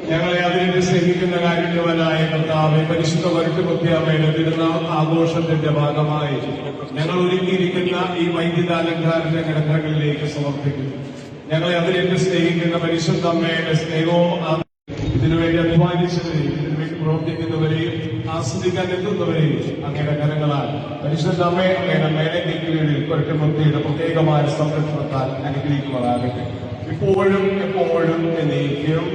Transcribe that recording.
ഞങ്ങളെ അതിനെ സ്നേഹിക്കുന്ന കാരുണ്യവനായ കർത്താവെ, പരിശുദ്ധ വരുത്തുമുത്തിയമ്മയുടെ തിരുനാൾ ആഘോഷത്തിന്റെ ഭാഗമായി ഞങ്ങൾ ഒരുക്കിയിരിക്കുന്ന ഈ വൈദ്യുതാലങ്കാരന്റെ കിടക്കകളിലേക്ക് സമർപ്പിക്കുന്നു. ഞങ്ങളെ അതിനെ സ്നേഹിക്കുന്ന പരിശുദ്ധ അമ്മയുടെ സ്നേഹവും ഇതിനുവേണ്ടി അധ്വാനിച്ചവരെയും ഇതിനുവേണ്ടി പ്രവർത്തിക്കുന്നവരെയും ആസ്വദിക്കാൻ എത്തുന്നവരെയും അങ്ങയുടെ കരങ്ങളാൽ പരിശുദ്ധ അമ്മയെ അങ്ങയുടെ മേലയ്ക്ക് കീഴിൽ വരുത്തുമുത്തിയുടെ പ്രത്യേകമായ സംരക്ഷണത്താൽ അനുഗ്രഹിക്കുവാനാകട്ടെ, ഇപ്പോഴും എപ്പോഴും എന്നേക്കും.